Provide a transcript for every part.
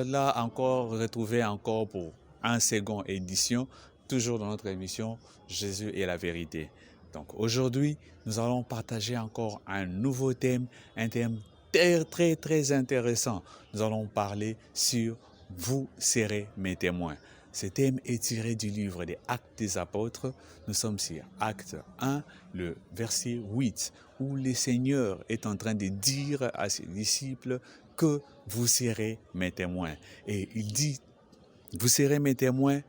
voilà encore retrouvé encore pour un second édition, toujours dans notre émission Jésus et la vérité. Donc aujourd'hui, nous allons partager encore un nouveau thème, un thème très intéressant. Nous allons parler sur Vous serez mes témoins. Ce thème est tiré du livre des Actes des Apôtres. Nous sommes sur Acte 1, le verset 8, où le Seigneur est en train de dire à ses disciples que vous serez mes témoins. Et il dit, vous serez mes témoins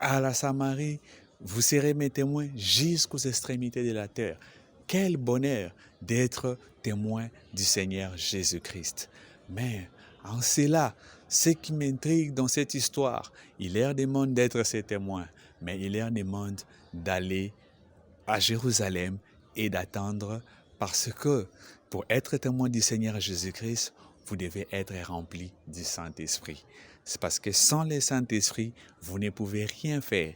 à la Samarie, vous serez mes témoins jusqu'aux extrémités de la terre. Quel bonheur d'être témoin du Seigneur Jésus-Christ. Mais en cela, ce qui m'intrigue dans cette histoire, il leur demande d'être ses témoins, mais il leur demande d'aller à Jérusalem et d'attendre parce que pour être témoin du Seigneur Jésus-Christ, vous devez être rempli du Saint-Esprit. C'est parce que sans le Saint-Esprit, vous ne pouvez rien faire.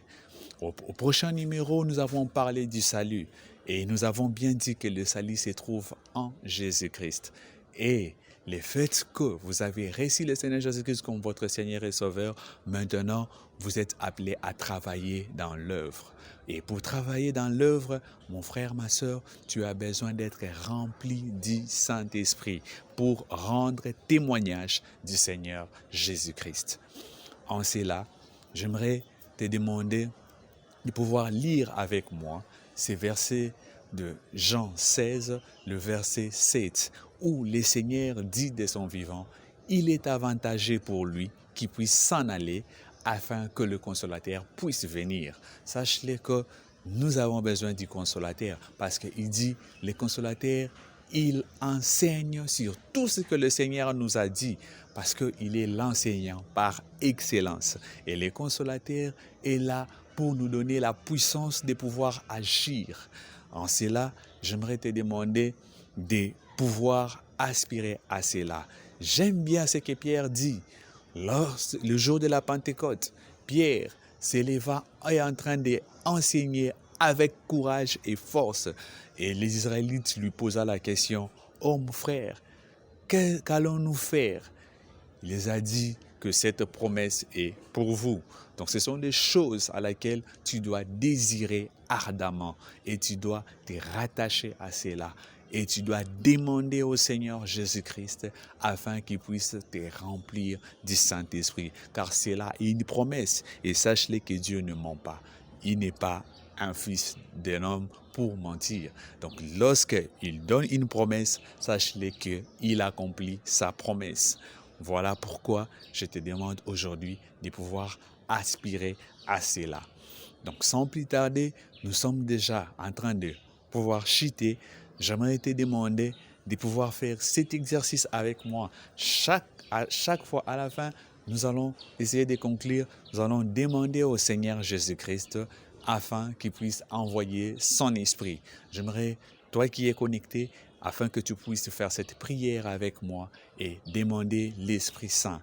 Au prochain numéro, nous avons parlé du salut et nous avons bien dit que le salut se trouve en Jésus-Christ. Et le fait que vous avez reçu le Seigneur Jésus-Christ comme votre Seigneur et Sauveur, maintenant, vous êtes appelés à travailler dans l'œuvre. Et pour travailler dans l'œuvre, mon frère, ma soeur, tu as besoin d'être rempli du Saint-Esprit pour rendre témoignage du Seigneur Jésus-Christ. En cela, j'aimerais te demander de pouvoir lire avec moi ces versets de Jean 16, le verset 7, où le Seigneur dit de son vivant, il est avantageux pour lui qu'il puisse s'en aller afin que le consolateur puisse venir. Sachez que nous avons besoin du consolateur parce qu'il dit, le consolateur, il enseigne sur tout ce que le Seigneur nous a dit parce qu'il est l'enseignant par excellence. Et le consolateur est là pour nous donner la puissance de pouvoir agir. En cela, j'aimerais te demander de pouvoir aspirer à cela. J'aime bien ce que Pierre dit. Le jour de la Pentecôte, Pierre s'éleva et est en train d'enseigner avec courage et force. Et les Israélites lui posaient la question, « Oh mon frère, qu'allons-nous faire ?» Il les a dit que cette promesse est pour vous. Donc ce sont des choses à laquelle tu dois désirer ardemment et tu dois te rattacher à cela. Et tu dois demander au Seigneur Jésus-Christ afin qu'il puisse te remplir du Saint-Esprit. Car c'est là une promesse. Et sache-le que Dieu ne ment pas. Il n'est pas un fils d'un homme pour mentir. Donc lorsqu'il donne une promesse, sache-le qu'il accomplit sa promesse. Voilà pourquoi je te demande aujourd'hui de pouvoir aspirer à cela. Donc sans plus tarder, nous sommes déjà en train de pouvoir chuter. J'aimerais te demander de pouvoir faire cet exercice avec moi. À chaque fois à la fin, nous allons essayer de conclure. Nous allons demander au Seigneur Jésus-Christ afin qu'il puisse envoyer son esprit. J'aimerais, toi qui es connecté, afin que tu puisses faire cette prière avec moi et demander l'Esprit Saint.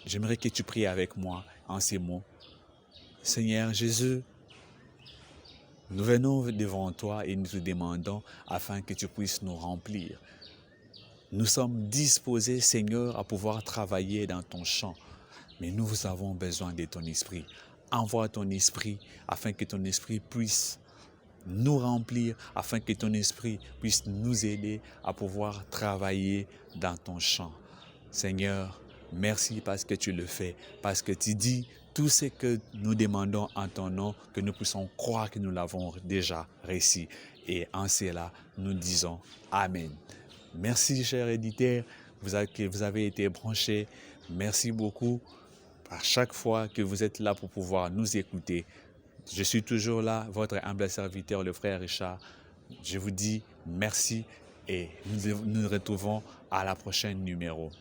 J'aimerais que tu pries avec moi en ces mots. Seigneur Jésus, nous venons devant toi et nous te demandons afin que tu puisses nous remplir. Nous sommes disposés, Seigneur, à pouvoir travailler dans ton champ, mais nous avons besoin de ton esprit. Envoie ton esprit afin que ton esprit puisse nous remplir, afin que ton esprit puisse nous aider à pouvoir travailler dans ton champ. Seigneur, merci parce que tu le fais, parce que tu dis tout ce que nous demandons en ton nom, que nous puissions croire que nous l'avons déjà reçu. Et en cela, nous disons Amen. Merci, cher éditeur, que vous avez été branchés. Merci beaucoup à chaque fois que vous êtes là pour pouvoir nous écouter. Je suis toujours là, votre humble serviteur, le frère Richard. Je vous dis merci et nous nous retrouvons à la prochaine numéro.